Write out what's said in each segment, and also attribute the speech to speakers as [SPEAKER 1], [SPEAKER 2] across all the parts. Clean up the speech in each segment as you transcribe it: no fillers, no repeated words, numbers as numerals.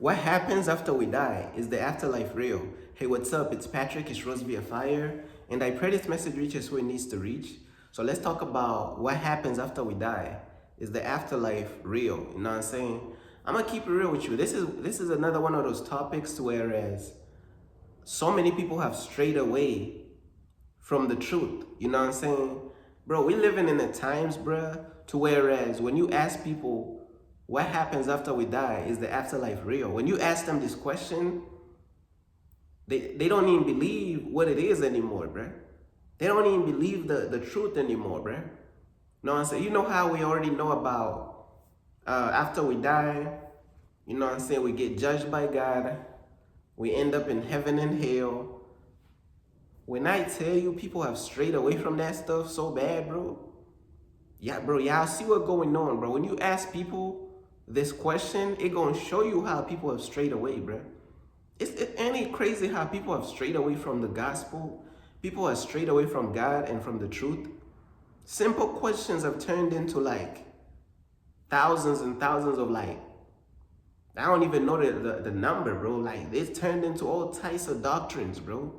[SPEAKER 1] What happens after we die? Is the afterlife real? Hey, what's up? It's Patrick, it's Rose via Fire, and I pray this message reaches who it needs to reach. So let's talk about what happens after we die. Is the afterlife real? You know what I'm saying? I'm gonna keep it real with you. This is another one of those topics whereas so many people have strayed away from the truth. You know what I'm saying? Bro, we living in the times, bruh, to whereas when you ask people what happens after we die, is the afterlife real? When you ask them this question, they don't even believe what it is anymore, bruh. They don't even believe the truth anymore, bruh. You know what I'm saying? You know how we already know about after we die, you know what I'm saying? We get judged by God. We end up in heaven and hell. When I tell you people have strayed away from that stuff so bad, bro. Yeah, bro, y'all see what's going on, bro. When you ask people this question, it gonna show you how people have strayed away, bro. It ain't crazy how people have strayed away from the gospel. People have strayed away from God and from the truth. Simple questions have turned into like thousands and thousands of like, I don't even know the number, bro. Like it's turned into all types of doctrines, bro.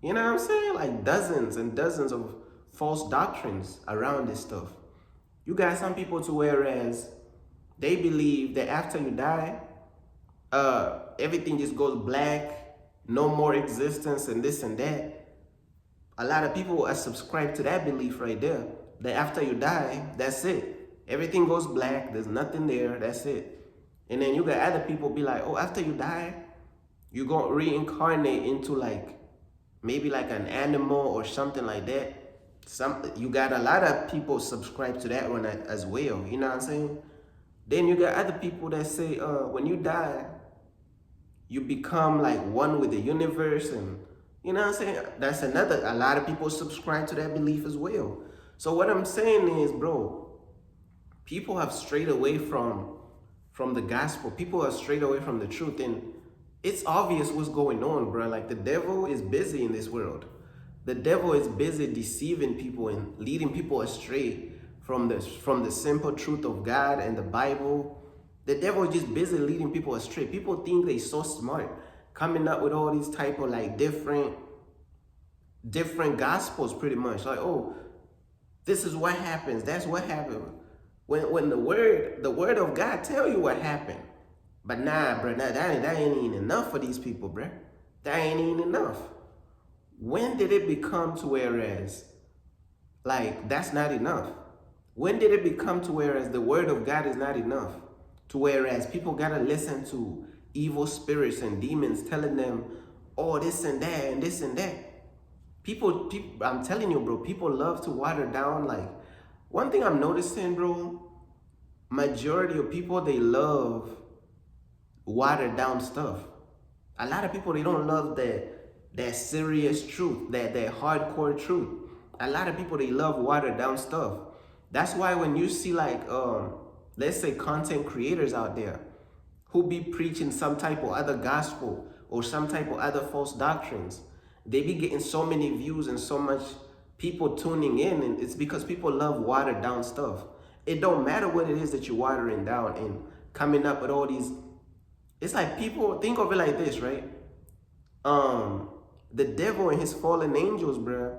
[SPEAKER 1] You know what I'm saying? Like dozens and dozens of false doctrines around this stuff. You got some people to whereas they believe that after you die, everything just goes black, no more existence and this and that. A lot of people are subscribed to that belief right there, that after you die, that's it. Everything goes black, there's nothing there, that's it. And then you got other people be like, oh, after you die, you're going to reincarnate into like, maybe like an animal or something like that. You got a lot of people subscribe to that one as well, you know what I'm saying? Then you got other people that say, when you die, you become like one with the universe, and you know what I'm saying? That's a lot of people subscribe to that belief as well. So what I'm saying is, bro, people have strayed away from the gospel. People have strayed away from the truth, and it's obvious what's going on, bro. Like the devil is busy in this world. The devil is busy deceiving people and leading people astray from the simple truth of God and the Bible. The devil is just busy leading people astray. People think they're so smart, coming up with all these type of like different gospels, pretty much. Like, oh, this is what happens. That's what happened. When the word of God tell you what happened. But nah, bro, that ain't even enough for these people, bro. That ain't even enough. When did it become to whereas, like, that's not enough? When did it become to whereas the word of God is not enough? To whereas people gotta listen to evil spirits and demons telling them, oh, this and that and this and that. People, I'm telling you, bro, people love to water down. Like, one thing I'm noticing, bro, majority of people, they love watered down stuff. A lot of people, they don't love that serious truth, that hardcore truth. A lot of people, they love watered down stuff. That's why when you see like, let's say content creators out there who be preaching some type of other gospel or some type of other false doctrines, they be getting so many views and so much people tuning in, and it's because people love watered down stuff. It don't matter what it is that you're watering down and coming up with all these. It's like people think of it like this, right? The devil and his fallen angels, bruh,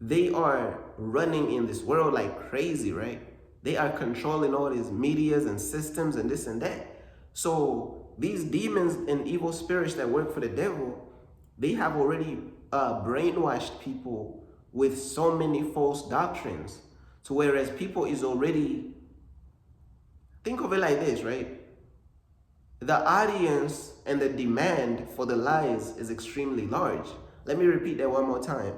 [SPEAKER 1] they are running in this world like crazy, right? They are controlling all these medias and systems and this and that. So these demons and evil spirits that work for the devil, they have already brainwashed people with so many false doctrines. So whereas people is already, think of it like this, right? The audience and the demand for the lies is extremely large. Let me repeat that one more time.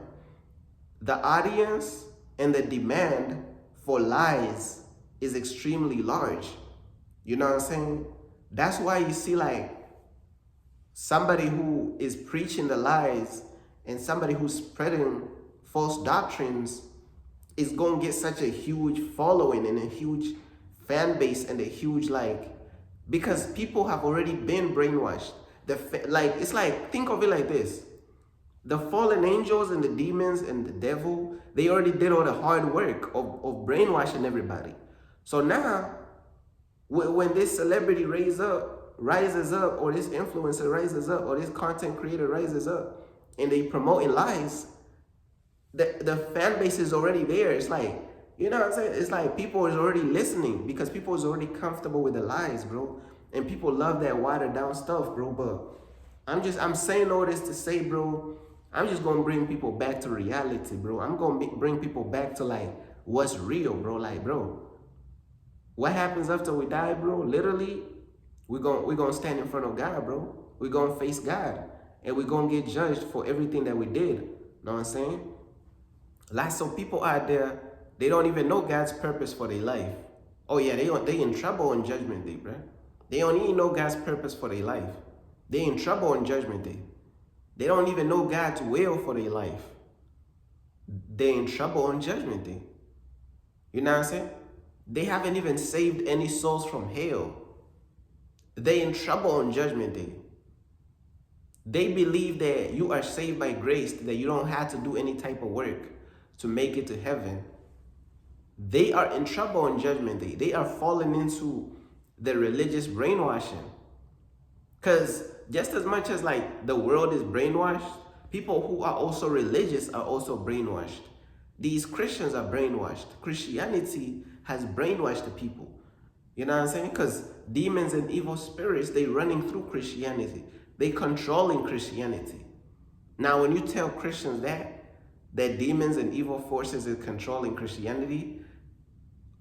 [SPEAKER 1] The audience and the demand for lies is extremely large. You know what I'm saying? That's why you see like somebody who is preaching the lies and somebody who's spreading false doctrines is going to get such a huge following and a huge fan base and a huge like, because people have already been brainwashed. It's like, think of it like this. The fallen angels and the demons and the devil, they already did all the hard work of brainwashing everybody. So now, when this celebrity raise up, rises up, or this influencer rises up, or this content creator rises up, and they promoting lies, the fan base is already there. It's like, you know what I'm saying? It's like people is already listening because people is already comfortable with the lies, bro. And people love that watered down stuff, bro. But I'm saying all this to say, bro, I'm just gonna bring people back to reality, bro. I'm gonna bring people back to like what's real, bro. Like, bro, what happens after we die, bro? Literally, we're gonna stand in front of God, bro. We're gonna face God, and we're gonna get judged for everything that we did. Know what I'm saying? Like some people out there, they don't even know God's purpose for their life. Oh yeah, they in trouble on Judgment Day, bro. They don't even know God's purpose for their life. They in trouble on Judgment Day. They don't even know God's will for their life. They in trouble on Judgment Day. You know what I'm saying? They haven't even saved any souls from hell. They in trouble on Judgment Day. They believe that you are saved by grace, that you don't have to do any type of work to make it to heaven. They are in trouble on Judgment Day. They are falling into the religious brainwashing. Because just as much as like the world is brainwashed, people who are also religious are also brainwashed. These Christians are brainwashed. Christianity has brainwashed the people. You know what I'm saying? Because demons and evil spirits, they running through Christianity. They controlling Christianity. Now, when you tell Christians that demons and evil forces is controlling Christianity,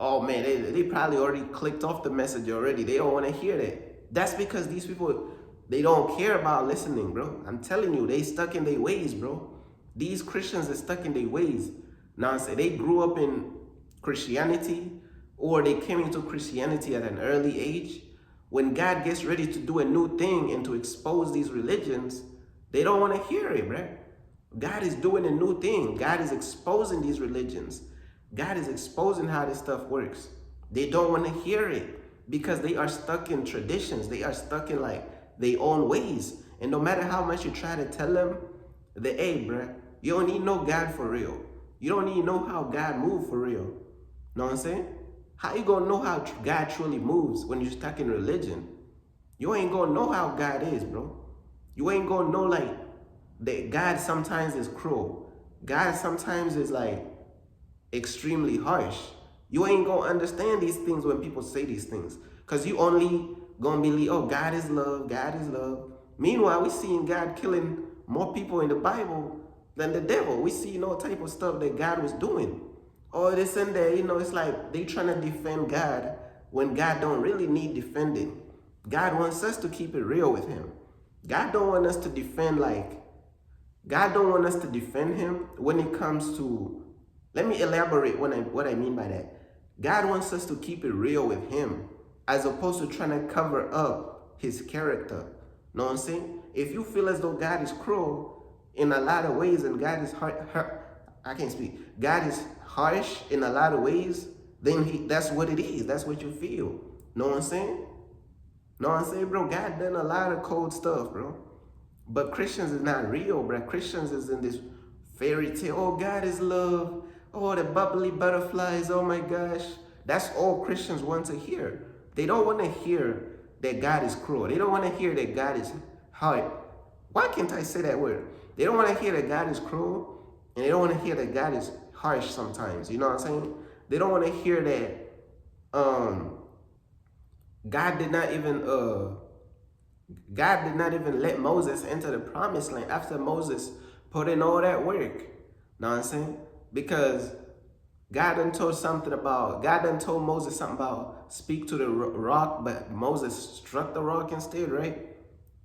[SPEAKER 1] oh man, they probably already clicked off the message already. They don't want to hear that. That's because these people, they don't care about listening, bro. I'm telling you, they stuck in their ways, bro. These Christians are stuck in their ways. Now, say they grew up in Christianity, or they came into Christianity at an early age. When God gets ready to do a new thing and to expose these religions, they don't want to hear it, bro. God is doing a new thing. God is exposing these religions. God is exposing how this stuff works. They don't want to hear it because they are stuck in traditions. They are stuck in like their own ways. And no matter how much you try to tell them that, hey, bro, you don't need no God for real. You don't need to know how God moves for real. Know what I'm saying? How you gonna know how God truly moves when you're stuck in religion? You ain't gonna know how God is, bro. You ain't gonna know like that God sometimes is cruel. God sometimes is like extremely harsh. You ain't gonna understand these things when people say these things. Because you only gonna believe, oh, God is love, God is love. Meanwhile, we seeing God killing more people in the Bible than the devil. We see no type of stuff that God was doing. Or this and that, it's like they trying to defend God when God don't really need defending. God wants us to keep it real with him. God don't want us to defend God don't want us to defend him when it comes to, let me elaborate what I mean by that. God wants us to keep it real with him as opposed to trying to cover up his character. Know what I'm saying? If you feel as though God is cruel in a lot of ways and God is God is harsh in a lot of ways, then that's what it is. That's what you feel. Know what I'm saying? Know what I'm saying, bro? God done a lot of cold stuff, bro. But Christians is not real, bro. Christians is in this fairy tale. Oh, God is love. Oh, the bubbly butterflies. Oh my gosh. That's all Christians want to hear. They don't want to hear that God is cruel. They don't want to hear that God is hard. Why can't I say that word? They don't want to hear that God is cruel. And they don't want to hear that God is harsh sometimes. You know what I'm saying? They don't want to hear that God did not even let Moses enter the promised land after Moses put in all that work. Know what I'm saying? Because God done told Moses something about speak to the rock, but Moses struck the rock instead, right?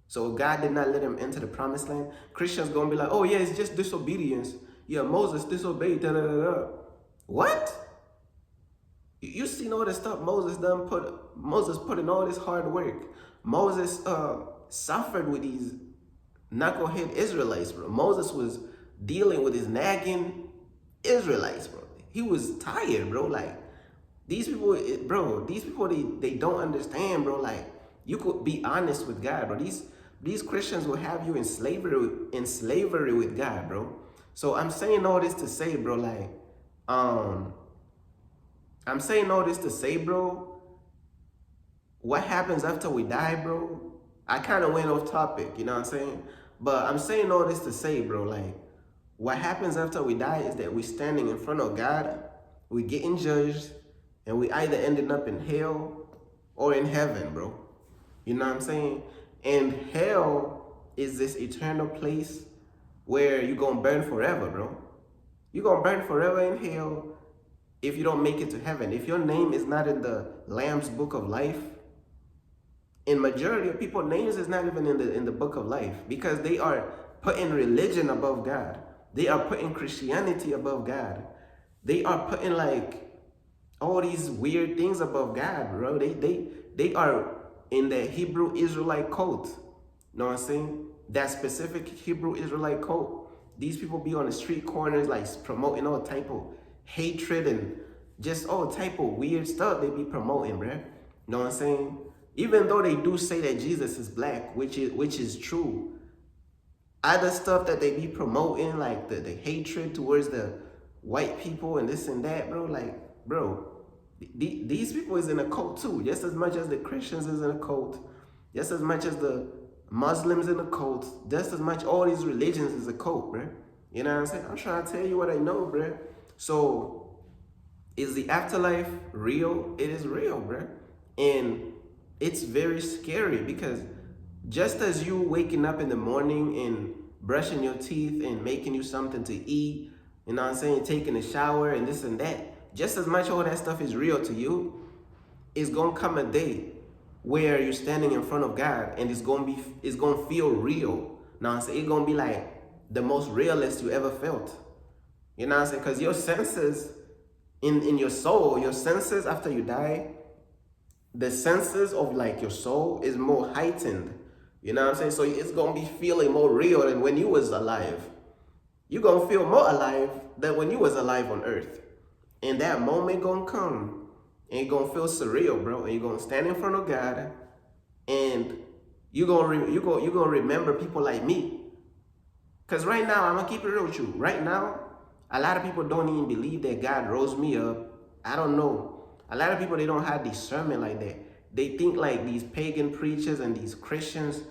[SPEAKER 1] So God did not let him enter the promised land. Christians gonna be like, oh yeah, it's just disobedience. Yeah, Moses disobeyed, da da da da. What? You seen all the stuff Moses put in all this hard work. Moses suffered with these knucklehead Israelites, bro. Moses was dealing with his nagging Israelites, bro. He was tired, bro. Like, these people, they don't understand, bro. Like, you could be honest with God, bro. These Christians will have you in slavery with God, bro. So I'm saying all this to say, bro, like, what happens after we die, bro? I kind of went off topic, you know what I'm saying? But I'm saying all this to say, bro, like, what happens after we die is that we're standing in front of God, we getting judged, and we either ending up in hell or in heaven, bro. You know what I'm saying? And hell is this eternal place where you're gonna burn forever, bro. You're gonna burn forever in hell if you don't make it to heaven. If your name is not in the Lamb's book of life, in majority of people, names is not even in the book of life because they are putting religion above God. They are putting Christianity above God. They are putting like all these weird things above God, bro. They are in the Hebrew Israelite cult. Know what I'm saying? That specific Hebrew Israelite cult. These people be on the street corners like promoting all type of hatred and just all type of weird stuff they be promoting, bro. Know what I'm saying? Even though they do say that Jesus is black, which is true, other stuff that they be promoting, like the hatred towards the white people and this and that, bro, like, bro, these people is in a cult too, just as much as the Christians is in a cult, just as much as the Muslims in a cult, just as much all these religions is a cult, bro. You know what I'm saying? I'm trying to tell you what I know, bro. So, is the afterlife real? It is real, bro. And it's very scary because just as you waking up in the morning and brushing your teeth and making you something to eat, you know what I'm saying, taking a shower and this and that, just as much all that stuff is real to you, it's gonna come a day where you're standing in front of God and it's gonna feel real. Now I'm saying it's gonna be like the most realist you ever felt. You know what I'm saying? Because your senses in your soul, your senses after you die, the senses of like your soul is more heightened. You know what I'm saying? So it's gonna be feeling more real than when you was alive. You're gonna feel more alive than when you was alive on earth. And that moment gonna come and you're gonna feel surreal, bro. And you're gonna stand in front of God and you're gonna remember people like me. Cause right now, I'm gonna keep it real with you. Right now, a lot of people don't even believe that God rose me up. I don't know. A lot of people, they don't have discernment like that. They think like these pagan preachers and these Christians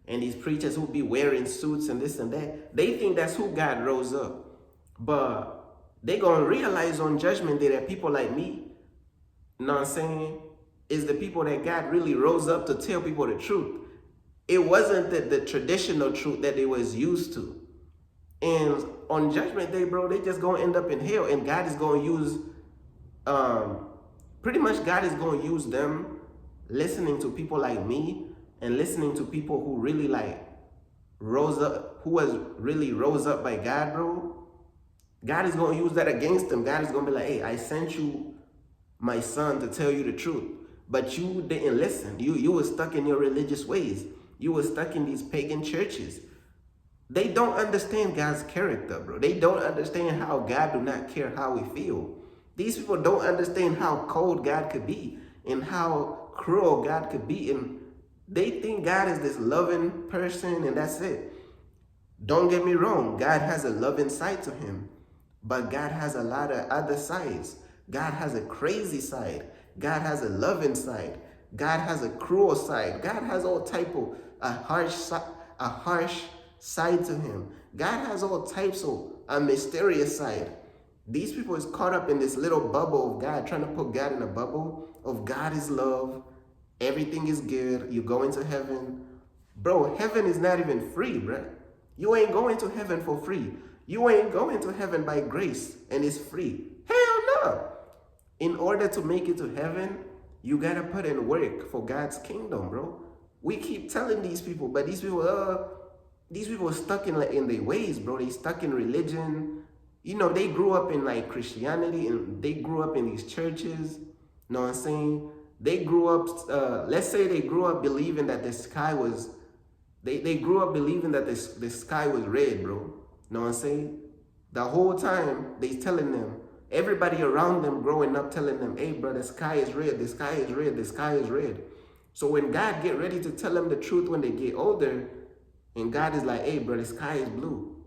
[SPEAKER 1] and these preachers who be wearing suits and this and that, they think that's who God rose up. But they gonna realize on judgment day that people like me, you know what I'm saying, is the people that God really rose up to tell people the truth. It wasn't the traditional truth that they was used to. And on judgment day, bro, they just gonna end up in hell. And God is gonna use, pretty much God is gonna use them listening to people like me and listening to people who really like rose up, who was really rose up by God, bro. God is gonna use that against them. God is gonna be like, hey, I sent you my son to tell you the truth, but you didn't listen. You were stuck in your religious ways. You were stuck in these pagan churches. They don't understand God's character, bro. They don't understand how God do not care how we feel. These people don't understand how cold God could be and how cruel God could be. And they think God is this loving person and that's it. Don't get me wrong. God has a loving side to him, but God has a lot of other sides. God has a crazy side. God has a loving side. God has a cruel side. God has all type of a harsh side to him. God has all types of a mysterious side. These people is caught up in this little bubble of God, trying to put God in a bubble of God is love. Everything is good. You go into heaven. Bro, heaven is not even free, bro. You ain't going to heaven for free. You ain't going to heaven by grace and it's free. Hell no. In order to make it to heaven, you gotta put in work for God's kingdom, bro. We keep telling these people, but these people are stuck in their ways, bro. They stuck in religion. You know, they grew up in like Christianity and they grew up in these churches. You know what I'm saying? They grew up, let's say they grew up believing that the sky was, they grew up believing that the sky was red, bro. You know what I'm saying? The whole time they telling them, everybody around them growing up telling them, hey, bro, the sky is red, the sky is red, the sky is red. So when God get ready to tell them the truth when they get older, and God is like, hey, bro, the sky is blue.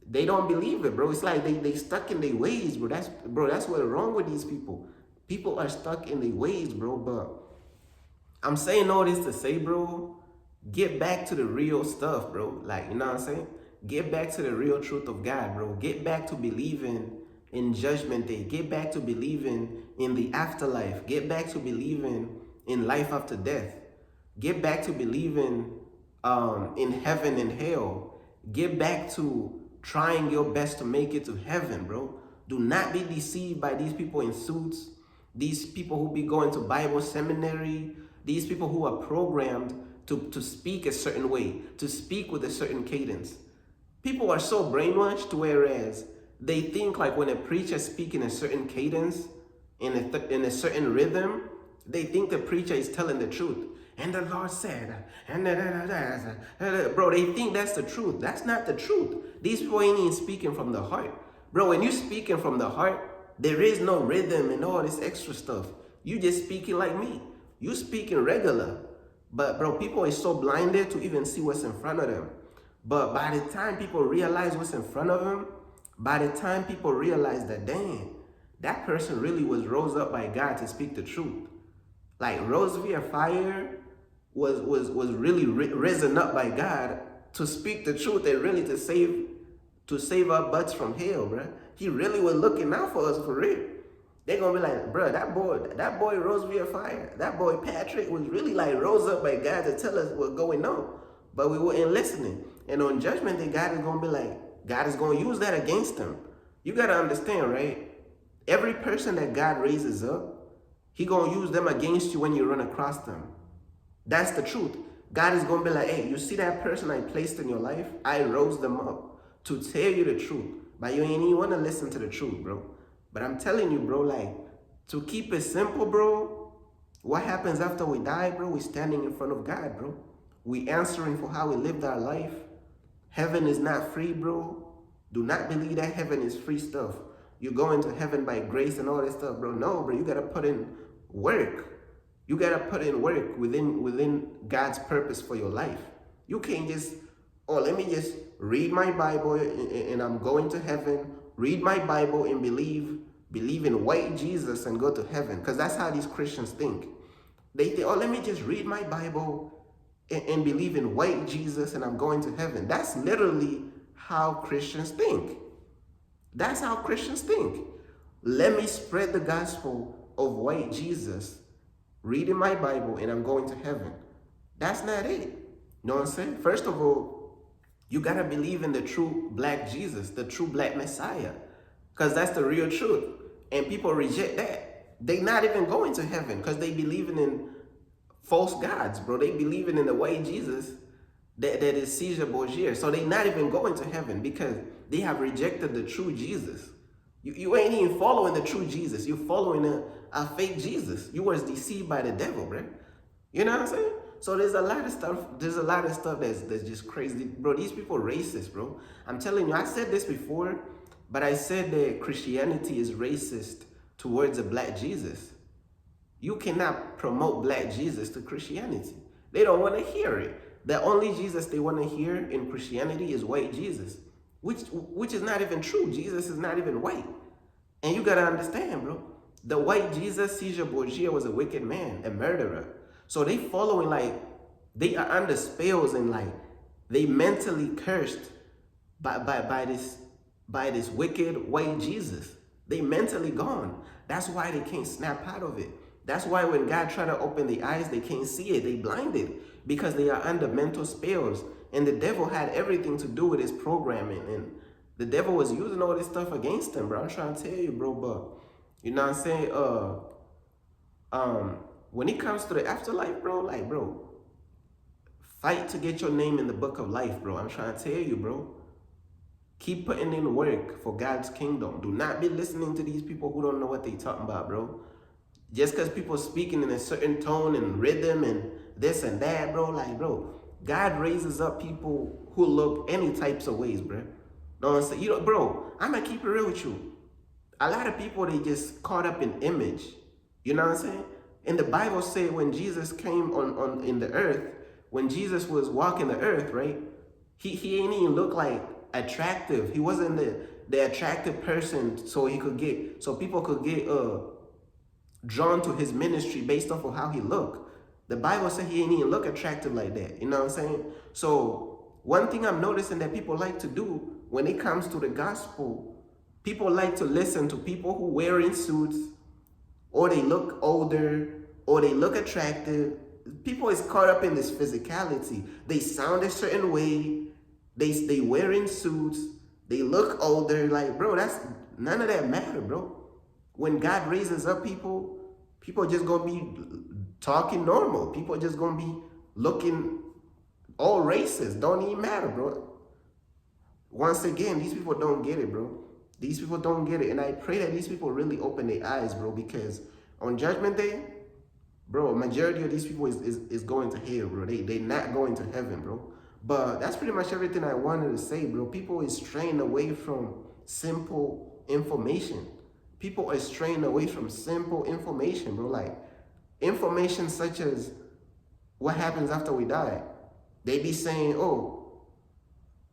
[SPEAKER 1] They don't believe it, bro. It's like they stuck in their ways, bro. That's what's wrong with these people. People are stuck in their ways, bro. But I'm saying all this to say, bro, get back to the real stuff, bro. Like, you know what I'm saying? Get back to the real truth of God, bro. Get back to believing in judgment day. Get back to believing in the afterlife. Get back to believing in life after death. Get back to believing in heaven and hell. Get back to trying your best to make it to heaven, bro. Do not be deceived by these people in suits, these people who be going to Bible seminary, these people who are programmed to speak a certain way, to speak with a certain cadence. People are so brainwashed, whereas they think like when a preacher speaks in a certain cadence, in a certain rhythm, they think the preacher is telling the truth. And the Lord said, and bro, they think that's the truth. That's not the truth. These people ain't even speaking from the heart. Bro, when you speaking from the heart, there is no rhythm and all this extra stuff. You just speaking like me. You speaking regular. But bro, people are so blinded to even see what's in front of them. But by the time people realize what's in front of them, by the time people realize that, dang, that person really was rose up by God to speak the truth. Like Rose via Fire was really risen up by God to speak the truth and really to save our butts from hell, bro. He really was looking out for us for real. They're gonna be like, bro, that boy rose via fire. That boy Patrick was really like rose up by God to tell us what's going on. But we weren't listening. And on judgment day, God is gonna be like, God is gonna use that against them. You gotta understand, right? Every person that God raises up, He gonna use them against you when you run across them. That's the truth. God is gonna be like, hey, you see that person I placed in your life? I rose them up to tell you the truth. But you ain't even wanna listen to the truth, bro. But I'm telling you, bro, like, to keep it simple, bro, what happens after we die, bro? We standing in front of God, bro. We answering for how we lived our life. Heaven is not free, bro. Do not believe that heaven is free stuff. You're going to heaven by grace and all that stuff, bro. No, bro, you gotta put in work. You gotta put in work within God's purpose for your life. You can't just, oh, let me just read my Bible and I'm going to heaven. Read my Bible and believe in white Jesus and go to heaven. Because that's how these Christians think. They think, oh, let me just read my Bible and believe in white Jesus and I'm going to heaven. That's literally how Christians think. That's how Christians think. Let me spread the gospel of white Jesus, reading my Bible, and I'm going to heaven. That's not it. You know what I'm saying? First of all, you got to believe in the true black Jesus, the true black Messiah, because that's the real truth. And people reject that. They not even going to heaven because they believing in false gods, bro. They believing in the white Jesus that is Caesar Borgia. So they not even going to heaven because they have rejected the true Jesus. You ain't even following the true Jesus. You're following a fake Jesus. You was deceived by the devil, bro. You know what I'm saying? So there's a lot of stuff. There's a lot of stuff that's just crazy, bro. These people are racist, bro. I'm telling you. I said this before, but I said that Christianity is racist towards a black Jesus. You cannot promote black Jesus to Christianity. They don't want to hear it. The only Jesus they want to hear in Christianity is white Jesus, which is not even true. Jesus is not even white. And you got to understand, bro. The white Jesus, Caesar Borgia, was a wicked man, a murderer. So they following, like, they are under spells and, like, they mentally cursed by this wicked white Jesus. They mentally gone. That's why they can't snap out of it. That's why when God tried to open the eyes, they can't see it. They blinded because they are under mental spells. And the devil had everything to do with his programming. And the devil was using all this stuff against them, bro. I'm trying to tell you, bro. But, you know what I'm saying? When it comes to the afterlife, bro, like, bro, fight to get your name in the book of life, bro. I'm trying to tell you, bro. Keep putting in work for God's kingdom. Do not be listening to these people who don't know what they talking about, bro. Just because people speaking in a certain tone and rhythm and this and that, bro, like, bro, God raises up people who look any types of ways, bro. Know what I'm saying? You know, bro, I'm going to keep it real with you. A lot of people, they just caught up in image. You know what I'm saying? And the Bible said when Jesus came on in the earth, when Jesus was walking the earth, right? He ain't even look like attractive. He wasn't the attractive person so people could get drawn to his ministry based off of how he looked. The Bible said he ain't even look attractive like that. You know what I'm saying? So one thing I'm noticing that people like to do when it comes to the gospel, people like to listen to people who wearing suits, or they look older, or they look attractive. People is caught up in this physicality. They sound a certain way. They wearing suits. They look older. Like, bro, that's none of that matter, bro. When God raises up people, people just gonna be talking normal. People just gonna be looking all races. Don't even matter, bro. Once again, these people don't get it, bro. These people don't get it. And I pray that these people really open their eyes, bro, because on Judgment Day, bro, majority of these people is going to hell, bro. They not going to heaven, bro. But that's pretty much everything I wanted to say, bro. People is straying away from simple information. People are straying away from simple information, bro. Like, information such as what happens after we die. They be saying, oh,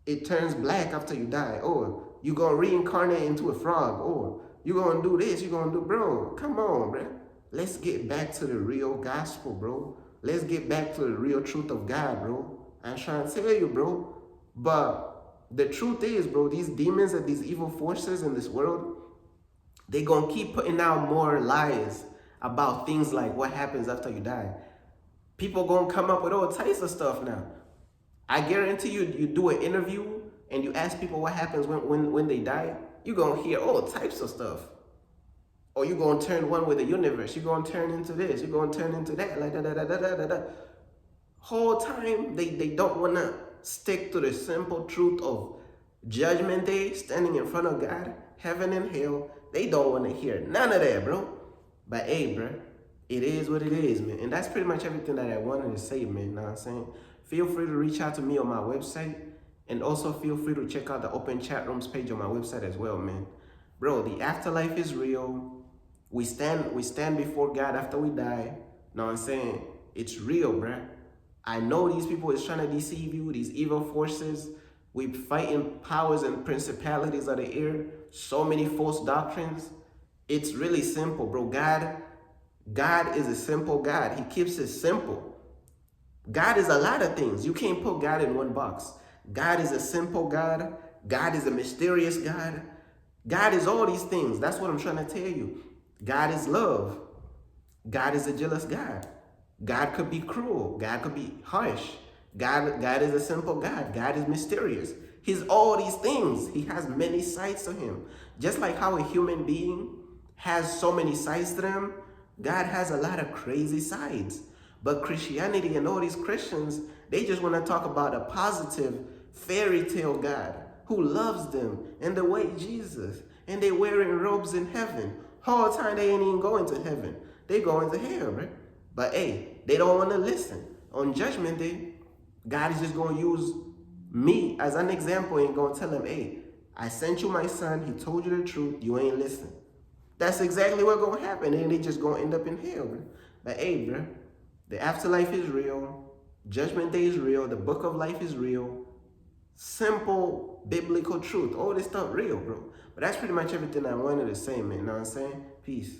[SPEAKER 1] it turns black after you die. Or you gonna reincarnate into a frog. Or you gonna do this, you gonna do, bro, come on, bro. Let's get back to the real gospel, bro. Let's get back to the real truth of God, bro. I'm trying to tell you, bro. But the truth is, bro, these demons and these evil forces in this world, they gonna keep putting out more lies about things like what happens after you die. People gonna come up with all types of stuff now. I guarantee you, you do an interview and you ask people what happens when they die, you're gonna hear all types of stuff. Or you're gonna turn one with the universe, you're gonna turn into this, you're gonna turn into that, like da da da da da da da. Whole time they don't wanna stick to the simple truth of Judgment Day, standing in front of God, heaven and hell. They don't want to hear none of that, bro. But hey, bro, it is what it is, man. And that's pretty much everything that I wanted to say, man. You know what I'm saying? Feel free to reach out to me on my website. And also feel free to check out the open chat rooms page on my website as well, man. Bro, the afterlife is real. We stand before God after we die. You know what I'm saying? It's real, bro. I know these people is trying to deceive you, these evil forces. We fighting powers and principalities of the air. So many false doctrines. It's really simple, bro. God is a simple God. He keeps it simple. God is a lot of things. You can't put God in one box. God is a simple God. God is a mysterious God. God is all these things. That's what I'm trying to tell you. God is love. God is a jealous God. God could be cruel. God could be harsh. God is a simple God. God is mysterious. He's all these things. He has many sides to him. Just like how a human being has so many sides to them, God has a lot of crazy sides. But Christianity and all these Christians, they just want to talk about a positive fairy tale God who loves them in the way Jesus. And they wearing robes in heaven. Whole time they ain't even going to heaven. They going to hell, right? But hey, they don't want to listen. On Judgment Day, God is just going to use me as an example and going to tell them, hey, I sent you my son. He told you the truth. You ain't listen. That's exactly what's going to happen. And they just going to end up in hell, bro. But hey, bro, the afterlife is real. Judgment Day is real. The book of life is real. Simple biblical truth. All this stuff real, bro. But that's pretty much everything I wanted to say, man. You know what I'm saying? Peace.